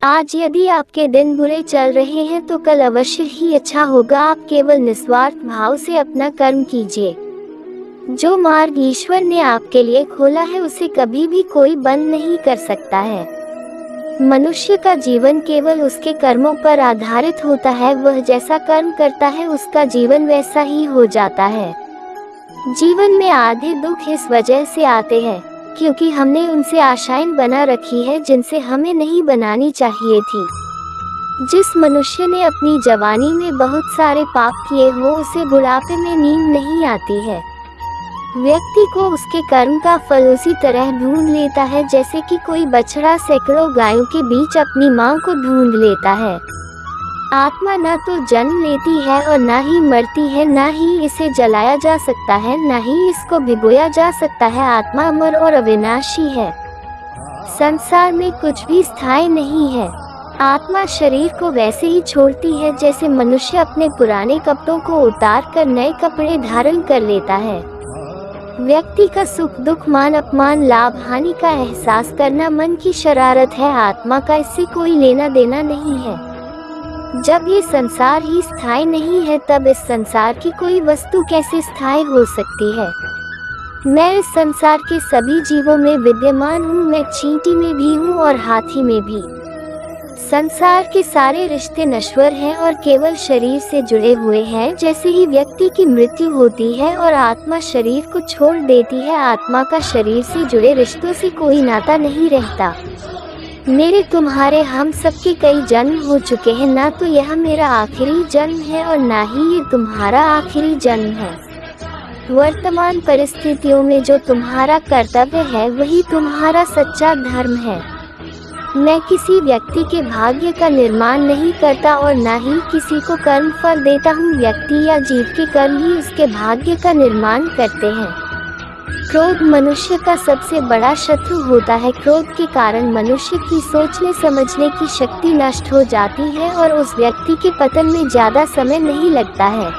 आज यदि आपके दिन बुरे चल रहे हैं तो कल अवश्य ही अच्छा होगा। आप केवल निस्वार्थ भाव से अपना कर्म कीजिए। जो मार्ग ईश्वर ने आपके लिए खोला है उसे कभी भी कोई बंद नहीं कर सकता है। मनुष्य का जीवन केवल उसके कर्मों पर आधारित होता है। वह जैसा कर्म करता है उसका जीवन वैसा ही हो जाता है। जीवन में आधे दुख इस वजह से आते हैं क्योंकि हमने उनसे आशाएं बना रखी है जिनसे हमें नहीं बनानी चाहिए थी। जिस मनुष्य ने अपनी जवानी में बहुत सारे पाप किए हो उसे बुढ़ापे में नींद नहीं आती है। व्यक्ति को उसके कर्म का फल उसी तरह ढूंढ लेता है जैसे कि कोई बछड़ा सैकड़ों गायों के बीच अपनी मां को ढूंढ लेता है। आत्मा न तो जन्म लेती है और न ही मरती है, न ही इसे जलाया जा सकता है, न ही इसको भिगोया जा सकता है। आत्मा अमर और अविनाशी है। संसार में कुछ भी स्थायी नहीं है। आत्मा शरीर को वैसे ही छोड़ती है जैसे मनुष्य अपने पुराने कपड़ों को उतार कर नए कपड़े धारण कर लेता है। व्यक्ति का सुख दुख मान अपमान लाभ हानि का एहसास करना मन की शरारत है। आत्मा का इससे कोई लेना देना नहीं है। जब ये संसार ही स्थायी नहीं है तब इस संसार की कोई वस्तु कैसे स्थायी हो सकती है। मैं इस संसार के सभी जीवों में विद्यमान हूँ। मैं चींटी में भी हूँ और हाथी में भी। संसार के सारे रिश्ते नश्वर हैं और केवल शरीर से जुड़े हुए हैं। जैसे ही व्यक्ति की मृत्यु होती है और आत्मा शरीर को छोड़ देती है, आत्मा का शरीर से जुड़े रिश्तों से कोई नाता नहीं रहता। मेरे तुम्हारे हम सबके कई जन्म हो चुके हैं। ना तो यह मेरा आखिरी जन्म है और ना ही ये तुम्हारा आखिरी जन्म है। वर्तमान परिस्थितियों में जो तुम्हारा कर्तव्य है वही तुम्हारा सच्चा धर्म है। मैं किसी व्यक्ति के भाग्य का निर्माण नहीं करता और ना ही किसी को कर्म फल देता हूँ। व्यक्ति या जीव के कर्म ही उसके भाग्य का निर्माण करते हैं। क्रोध मनुष्य का सबसे बड़ा शत्रु होता है। क्रोध के कारण मनुष्य की सोचने समझने की शक्ति नष्ट हो जाती है और उस व्यक्ति के पतन में ज्यादा समय नहीं लगता है।